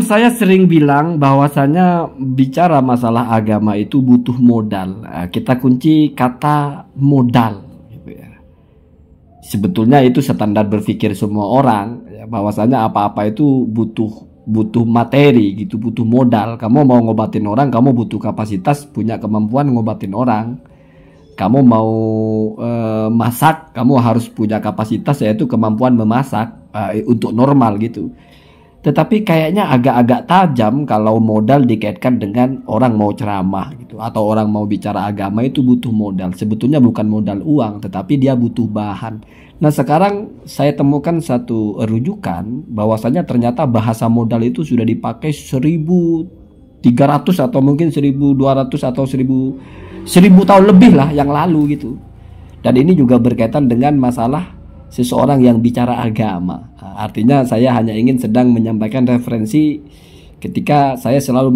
Saya sering bilang bahwasanya bicara masalah agama itu butuh modal. Kita kunci kata modal, gitu ya. Sebetulnya itu standar berpikir semua orang, ya, bahwasanya apa-apa itu butuh materi, gitu, butuh modal. Kamu mau ngobatin orang, kamu butuh kapasitas, punya kemampuan ngobatin orang. Kamu mau masak, kamu harus punya kapasitas, yaitu kemampuan memasak untuk normal gitu. Tetapi kayaknya agak-agak tajam kalau modal dikaitkan dengan orang mau ceramah gitu, atau orang mau bicara agama itu butuh modal. Sebetulnya bukan modal uang, tetapi dia butuh bahan. Nah, sekarang saya temukan satu rujukan bahwasanya ternyata bahasa modal itu sudah dipakai 1300 atau mungkin 1200 atau 1000 tahun lebih lah yang lalu gitu. Dan ini juga berkaitan dengan masalah seseorang yang bicara agama. Artinya saya hanya ingin sedang menyampaikan referensi ketika saya selalu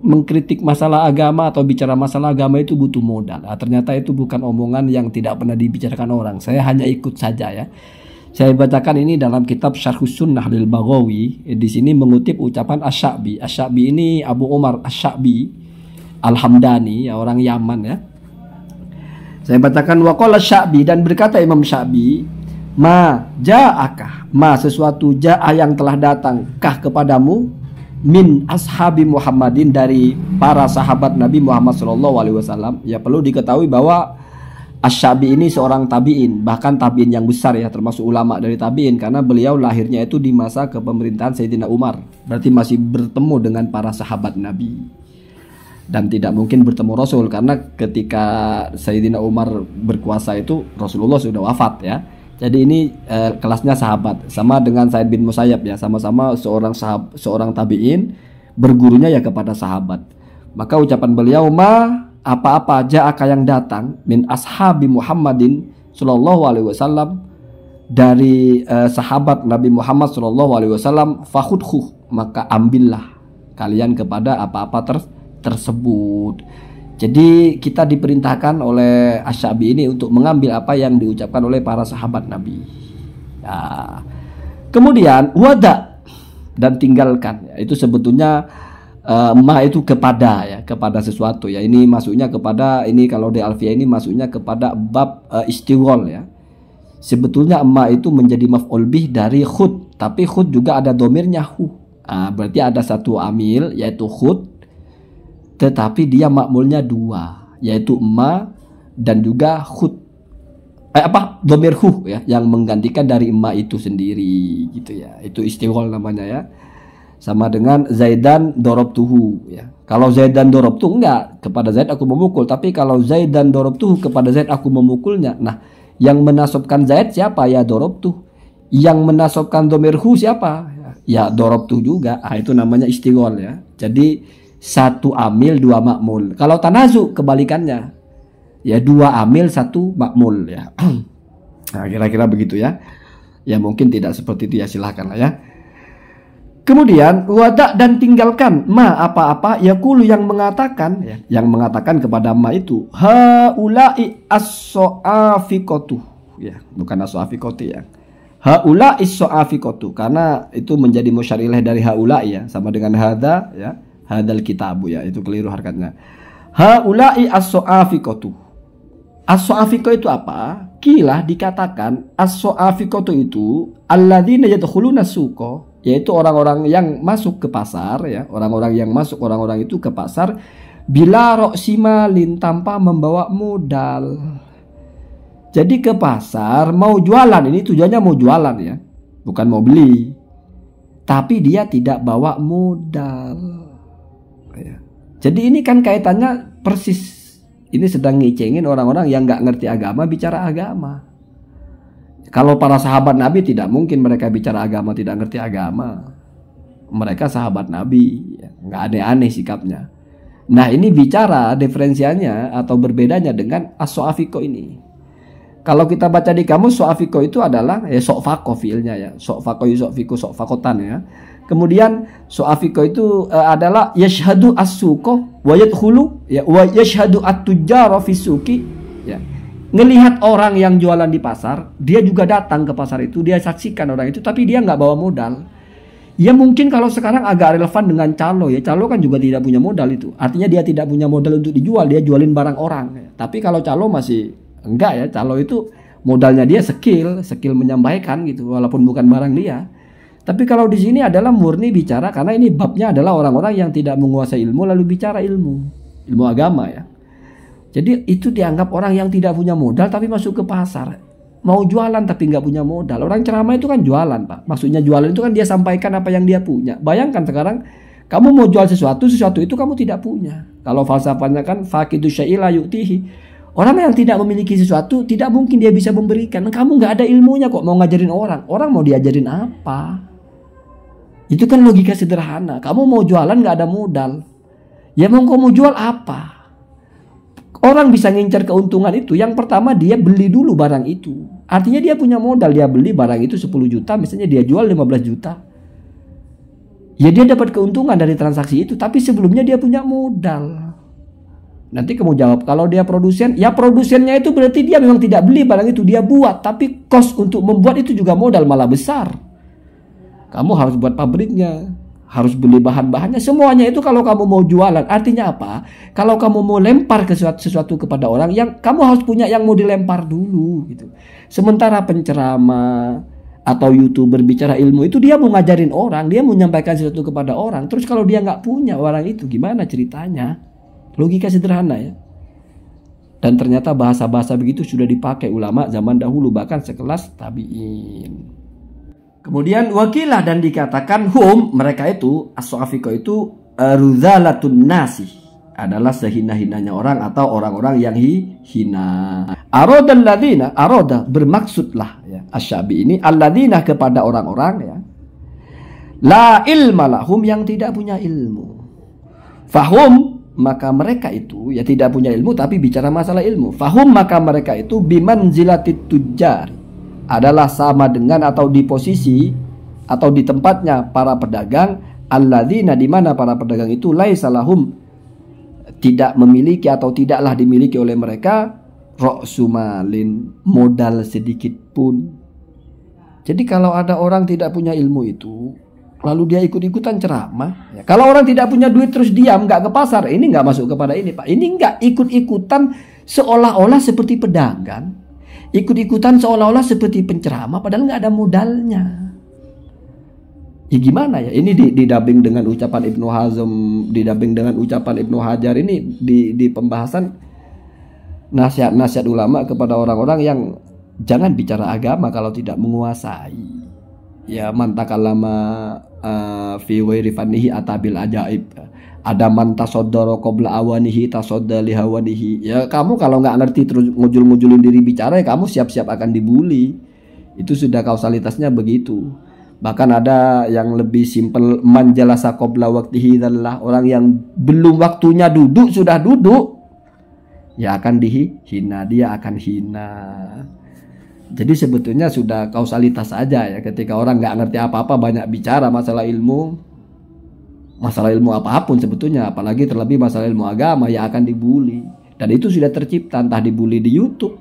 mengkritik masalah agama atau bicara masalah agama itu butuh modal. Ternyata itu bukan omongan yang tidak pernah dibicarakan orang. Saya hanya ikut saja ya. Saya bacakan ini dalam kitab Syarhus Sunnah lil Baghawi. Di sini mengutip ucapan Asy-Sya'bi. Asy-Sya'bi ini Abu Umar Asy-Sya'bi Al-Hamdani, ya, orang Yaman ya. Saya bacakan waqala Sya'bi, dan berkata Imam Sya'bi, ma ja'akah, ma sesuatu ja'a yang telah datangkah kepadamu min ashabi Muhammadin, dari para sahabat Nabi Muhammad SAW. Ya, perlu diketahui bahwa Asy-Sya'bi ini seorang tabi'in, bahkan tabi'in yang besar ya, termasuk ulama dari tabi'in, karena beliau lahirnya itu di masa kepemerintahan Sayyidina Umar. Berarti masih bertemu dengan para sahabat Nabi. Dan tidak mungkin bertemu Rasul, karena ketika Sayyidina Umar berkuasa itu Rasulullah sudah wafat ya. Jadi ini kelasnya sahabat, sama dengan Sa'id bin Musayyab ya, sama-sama seorang tabi'in, bergurunya ya kepada sahabat. Maka ucapan beliau, ma apa-apa ja'aka yang datang min ashabi Muhammadin sallallahu alaihi wasallam, dari sahabat Nabi Muhammad sallallahu alaihi wasallam, fakhudhu, maka ambillah kalian kepada apa-apa tersebut. Jadi kita diperintahkan oleh Asy-Sya'bi ini untuk mengambil apa yang diucapkan oleh para sahabat Nabi. Nah, kemudian wada, dan tinggalkan. Ya, itu sebetulnya ma itu kepada ya, kepada sesuatu ya. Ini masuknya kepada, ini kalau di Alfiyah ini masuknya kepada bab istighol ya. Sebetulnya ma itu menjadi maf'ul bih dari khud, tapi khud juga ada domirnya hu. Berarti ada satu amil yaitu khud, tetapi dia makmulnya dua, yaitu emma dan juga khud, domir hu ya, yang menggantikan dari emma itu sendiri gitu ya. Itu istighol namanya ya. Sama dengan Zaidan dorobtuhu ya. Kalau Zaidan dorobtuhu enggak, kepada Zaid aku memukul, tapi kalau Zaidan dorobtuhu, kepada Zaid aku memukulnya. Nah, yang menasabkan Zaid siapa? Ya dorobtuh. Yang menasabkan domir hu siapa? Ya dorobtuh juga. Itu namanya istighol ya. Jadi satu amil dua makmul. Kalau tanazu kebalikannya, ya dua amil satu makmul ya. Nah, kira-kira begitu ya. Ya mungkin tidak seperti itu ya, silahkan lah ya. Kemudian wada, dan tinggalkan ma apa-apa yaqulu, yang mengatakan ya, yang mengatakan kepada ma itu haula'i as-so'afiqatu ya, bukan as-so'afiqati ya. Haula'i as-so'afiqatu, karena itu menjadi musyar ilaih dari haula'i ya, sama dengan hadza ya. Hadal kitabu ya, itu keliru harkatnya. Haula'i as-so'afiqatu. As-so'afiqah itu apa? Kilah dikatakan as-so'afiqatu itu alladzina yadkhuluna suqa, yaitu orang-orang yang masuk ke pasar ya, orang-orang itu ke pasar bila roksimalin, tanpa membawa modal. Jadi ke pasar mau jualan, ini tujuannya mau jualan ya, bukan mau beli. Tapi dia tidak bawa modal. Ya. Jadi ini kan kaitannya persis. Ini sedang ngicengin orang-orang yang nggak ngerti agama bicara agama. Kalau para sahabat Nabi tidak mungkin mereka bicara agama tidak ngerti agama. Mereka sahabat Nabi, ya, nggak aneh-aneh sikapnya. Nah, ini bicara diferensianya atau berbedanya dengan as-so'afiqo ini. Kalau kita baca di kamus, so'afiqo itu adalah ya so'faqo fiilnya ya, so'faqo yuso'fiqo so'faqotan ya. Kemudian so'afiqo itu adalah yashhadu as-suqo wa yadkhulu ya, wa yashhadu at-tujjara fi suqi ya. Ngelihat orang yang jualan di pasar, dia juga datang ke pasar itu, dia saksikan orang itu, tapi dia nggak bawa modal. Ya mungkin kalau sekarang agak relevan dengan calo ya. Calo kan juga tidak punya modal itu. Artinya dia tidak punya modal untuk dijual, dia jualin barang orang. Tapi kalau calo masih enggak ya. Calo itu modalnya dia skill menyampaikan gitu, walaupun bukan barang dia. Tapi kalau di sini adalah murni bicara, karena ini babnya adalah orang-orang yang tidak menguasai ilmu lalu bicara ilmu agama ya. Jadi itu dianggap orang yang tidak punya modal tapi masuk ke pasar. Mau jualan tapi nggak punya modal. Orang ceramah itu kan jualan, Pak. Maksudnya jualan itu kan dia sampaikan apa yang dia punya. Bayangkan sekarang kamu mau jual sesuatu itu kamu tidak punya. Kalau falsafahnya kan faqidu syai'i la yu'tihi. Orang yang tidak memiliki sesuatu tidak mungkin dia bisa memberikan. Kamu nggak ada ilmunya kok mau ngajarin orang. Orang mau diajarin apa? Itu kan logika sederhana. Kamu mau jualan nggak ada modal. Ya mau kamu jual apa? Orang bisa ngincar keuntungan itu. Yang pertama dia beli dulu barang itu. Artinya dia punya modal. Dia beli barang itu 10 juta. Misalnya dia jual 15 juta. Ya dia dapat keuntungan dari transaksi itu. Tapi sebelumnya dia punya modal. Nanti kamu jawab. Kalau dia produsen. Ya produsennya itu berarti dia memang tidak beli barang itu. Dia buat. Tapi cost untuk membuat itu juga modal malah besar. Kamu harus buat pabriknya. Harus beli bahan-bahannya, semuanya itu kalau kamu mau jualan. Artinya apa? Kalau kamu mau lempar ke sesuatu kepada orang, yang kamu harus punya yang mau dilempar dulu gitu. Sementara penceramah atau YouTuber bicara ilmu itu dia mau ngajarin orang, dia mau menyampaikan sesuatu kepada orang. Terus kalau dia nggak punya orang itu, gimana ceritanya? Logika sederhana ya. Dan ternyata bahasa-bahasa begitu sudah dipakai ulama zaman dahulu, bahkan sekelas tabi'in. Kemudian wakilah dan dikatakan mereka itu as-safiqah itu rudzalatun nasi, adalah sehina-hinanya orang atau orang-orang yang hina. Aroda bermaksudlah ya Asy-Syafi'i ini alladzina kepada orang-orang ya la ilma lahum yang tidak punya ilmu. Fahum maka mereka itu ya tidak punya ilmu tapi bicara masalah ilmu. Fahum maka mereka itu bimanzilatit tujjar, adalah sama dengan atau di posisi atau di tempatnya para pedagang alladzina, di mana para pedagang itu laisa lahum tidak memiliki atau tidaklah dimiliki oleh mereka ra'sumalin, modal sedikit pun. Jadi kalau ada orang tidak punya ilmu itu lalu dia ikut-ikutan ceramah ya. Kalau orang tidak punya duit terus diam nggak ke pasar, ini nggak masuk kepada ini Pak. Ini nggak ikut-ikutan seolah-olah seperti pedagang, ikut-ikutan seolah-olah seperti penceramah padahal nggak ada modalnya. Ya gimana ya? Ini didabing dengan ucapan Ibnu Hazm, didabing dengan ucapan Ibnu Hajar ini di pembahasan nasihat-nasihat ulama kepada orang-orang yang jangan bicara agama kalau tidak menguasai. Ya mantakallama fi ghairi fannihi atabil ajaib. Ada man tasaddara qabla awanihi tasadda li hawanihi. Ya kamu kalau nggak ngerti terus ngujul-ngujulin diri bicara ya kamu siap-siap akan dibully. Itu sudah kausalitasnya begitu. Bahkan ada yang lebih simpel, man jalasa qabla waqtihi, adalah orang yang belum waktunya duduk sudah duduk. Ya akan dihina, dia akan hina. Jadi sebetulnya sudah kausalitas saja ya, ketika orang nggak ngerti apa-apa banyak bicara masalah ilmu apapun sebetulnya, apalagi terlebih masalah ilmu agama, ya akan dibully. Dan itu sudah tercipta, entah dibully di YouTube,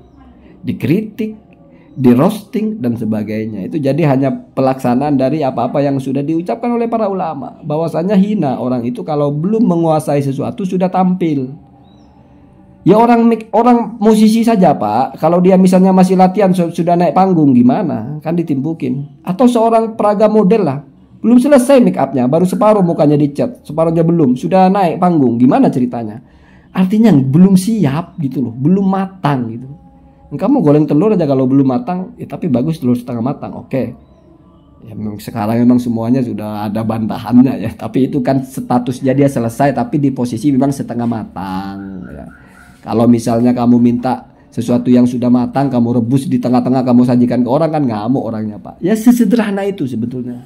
dikritik, di roasting dan sebagainya. Itu jadi hanya pelaksanaan dari apa-apa yang sudah diucapkan oleh para ulama, bahwasanya hina orang itu kalau belum menguasai sesuatu sudah tampil. Ya orang musisi saja Pak, kalau dia misalnya masih latihan sudah naik panggung gimana? Kan ditimpukin. Atau seorang peraga model lah, belum selesai make upnya, baru separuh mukanya dicat, separuhnya belum, sudah naik panggung, gimana ceritanya? Artinya belum siap gitu loh, belum matang gitu. Kamu goreng telur aja kalau belum matang, ya tapi bagus telur setengah matang, oke. Ya memang sekarang memang semuanya sudah ada bantahannya ya, tapi itu kan statusnya dia selesai, tapi di posisi memang setengah matang. Ya. Kalau misalnya kamu minta sesuatu yang sudah matang, kamu rebus di tengah-tengah, kamu sajikan ke orang, kan ngamuk orangnya Pak. Ya sesederhana itu sebetulnya.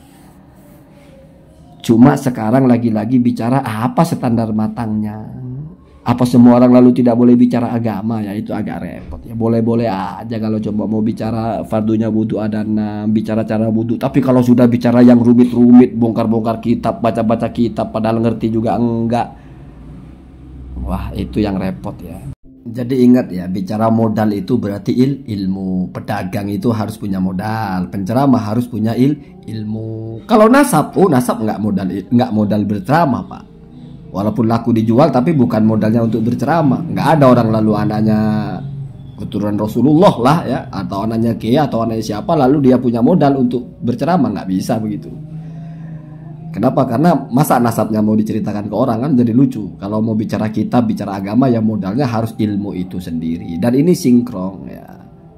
Cuma sekarang lagi-lagi bicara apa standar matangnya. Apa semua orang lalu tidak boleh bicara agama, ya itu agak repot ya. Boleh-boleh aja kalau coba mau bicara fardunya wudu adana, bicara cara wudu. Tapi kalau sudah bicara yang rumit-rumit, bongkar-bongkar kitab, baca-baca kitab padahal ngerti juga enggak. Wah, itu yang repot ya. Jadi ingat ya, bicara modal itu berarti ilmu. Pedagang itu harus punya modal, penceramah harus punya ilmu. Kalau nasab, nasab nggak modal berceramah pak. Walaupun laku dijual, tapi bukan modalnya untuk berceramah. Nggak ada orang lalu anaknya keturunan Rasulullah lah ya, atau anaknya Kiai atau anaknya siapa, lalu dia punya modal untuk berceramah. Nggak bisa begitu. Kenapa? Karena masa nasabnya mau diceritakan ke orang kan jadi lucu. Kalau mau bicara kitab, bicara agama ya modalnya harus ilmu itu sendiri. Dan ini sinkron ya.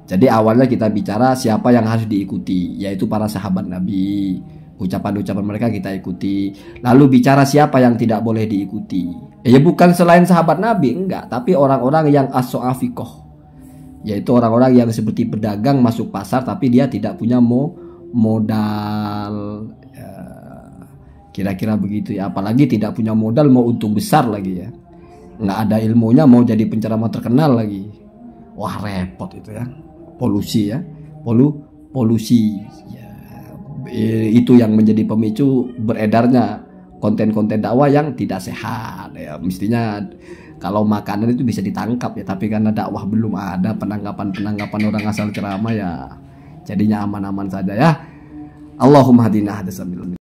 Jadi awalnya kita bicara siapa yang harus diikuti, yaitu para sahabat Nabi. Ucapan-ucapan mereka kita ikuti. Lalu bicara siapa yang tidak boleh diikuti. Ya bukan selain sahabat Nabi, enggak. Tapi orang-orang yang as-so'afikoh, yaitu orang-orang yang seperti pedagang masuk pasar tapi dia tidak punya modal. Kira-kira begitu ya. Apalagi tidak punya modal mau untung besar lagi ya. Nggak ada ilmunya mau jadi penceramah terkenal lagi. Wah repot itu ya. Polusi ya. Polusi ya. Itu yang menjadi pemicu beredarnya konten-konten dakwah yang tidak sehat ya. Mestinya kalau makanan itu bisa ditangkap ya. Tapi karena dakwah belum ada, penangkapan orang asal ceramah ya, jadinya aman-aman saja ya. Allahumma hadina hadasamil